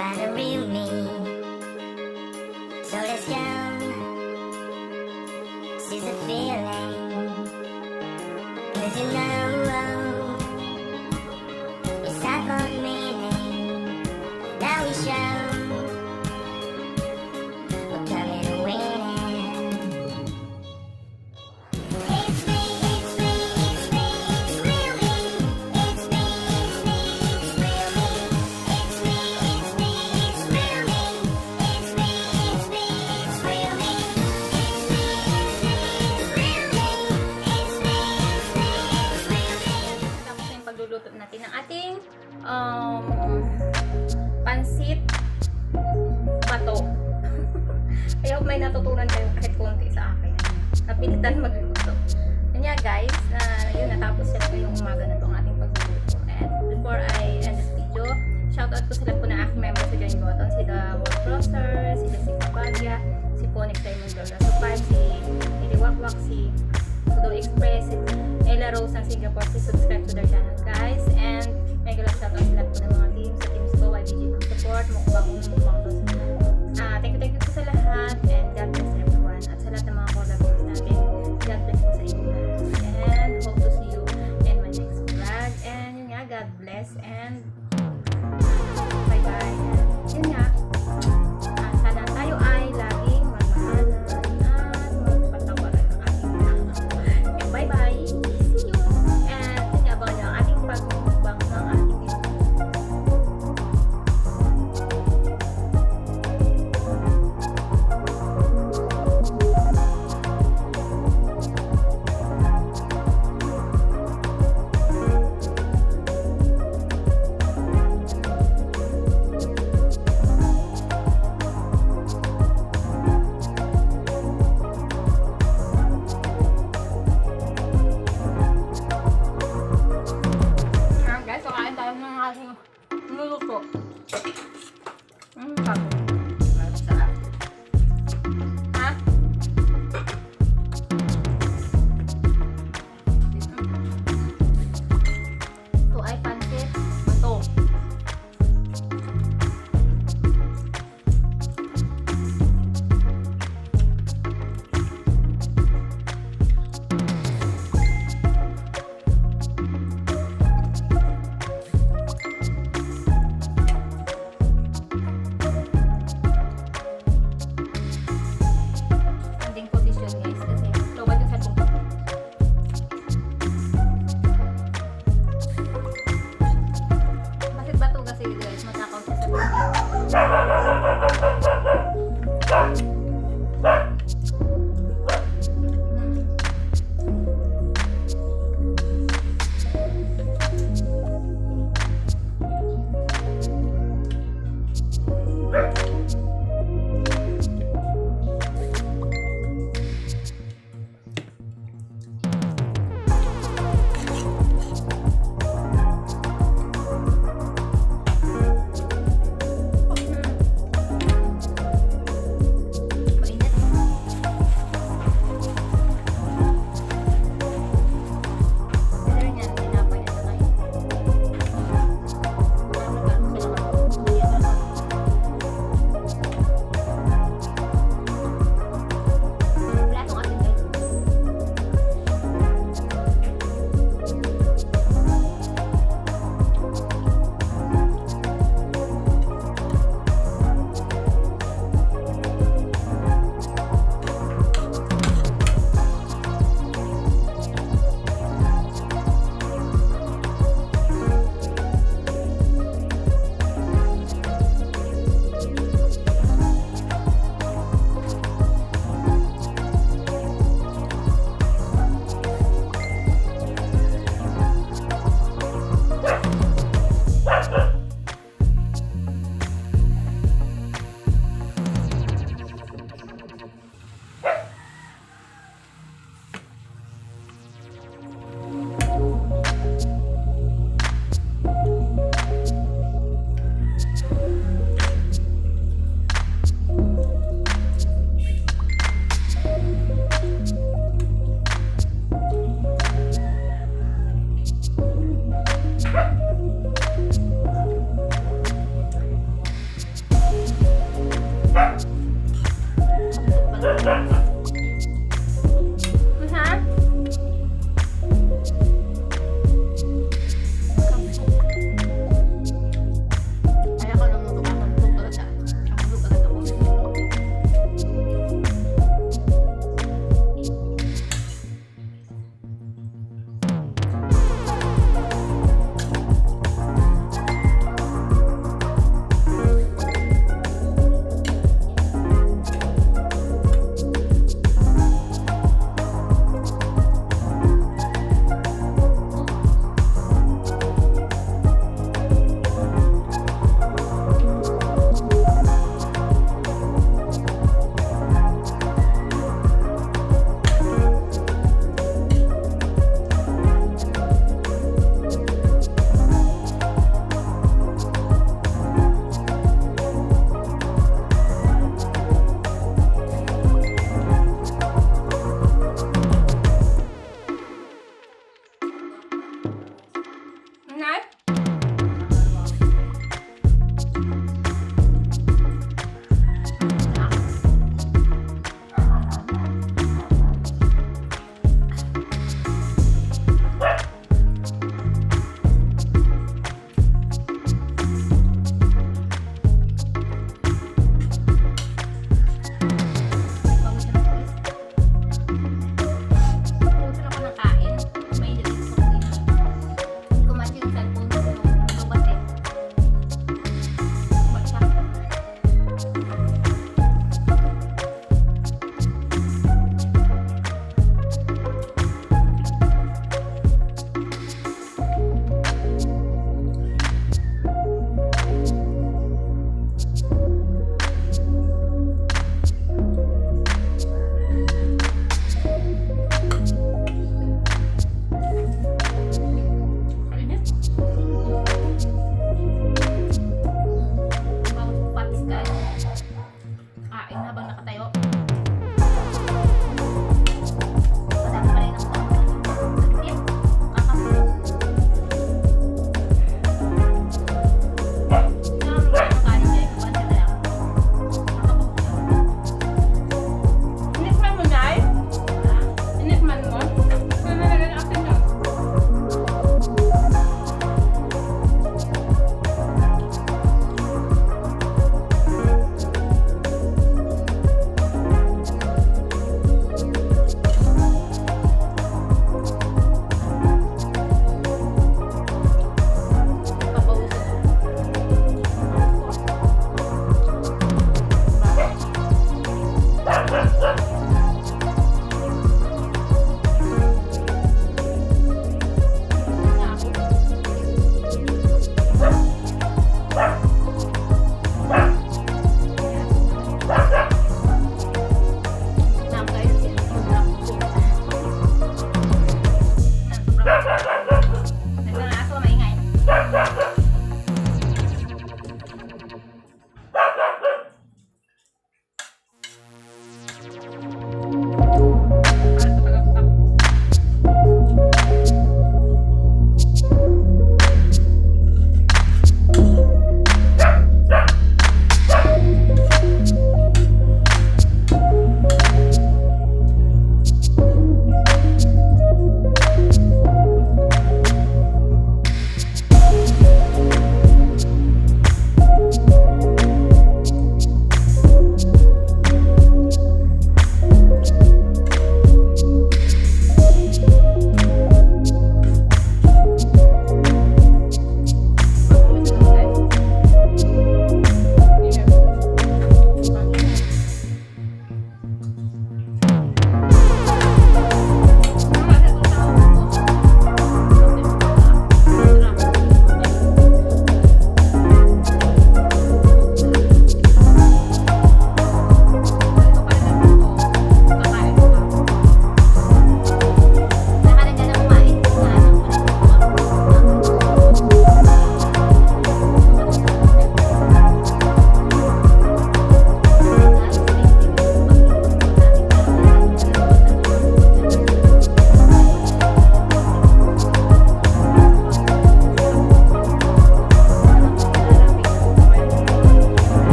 find a real me. So let's go, seize the feeling. 'Cause you know it's time for meaning. Now we show we're coming to winning. It's me, it's me, it's me, it's real me. It's me, it's me, it's real me. It's me, it's me, it's real me. It's me, it's me, it's real me. It's me, it's me, it's real me. It's me, it's me, it's real me. Tapos na yung pagluluto natin ng ating pansit bato. I hope may natutunan kayo kahit konti sa akin. Napilitan magluto. Kanya guys, yun, natapos sila ngayong umaga na itong ating pagluluto. And before I end this video, shoutout ko sila po na aking members sa Join Button. Sila World Crosser, si Jessica Bagya, si Phoenix Diamond Girl Nasa 5, si Lily Wakwak, si Sudo Express, si Ella Rose ng Singapore. Please subscribe to their channel guys. And mega love shoutout sila po ng mga teams sa teams ko, YBG Food Support, Mukbang thank you po sa lahat, and God bless everyone. At sa lahat ng mga collaborators natin, God bless po sa inyo lahat. And hope to see you in my next vlog. And yun nga, God bless and bye bye. Yun nga, sana tayo ay laging magmahalan at magpatawaran ng ating and bye bye. See you. And yun nga, abangan nyo ang ating pagmumukbang ng ating guys, so kain tayo ng ating nuluto. Bago. Sarap. Ha? Ito ay pancit bato. Ending position guys kasi lowbat yung sa tungkol. Bakit ba ito kasi guys matakaw siya sa tubig.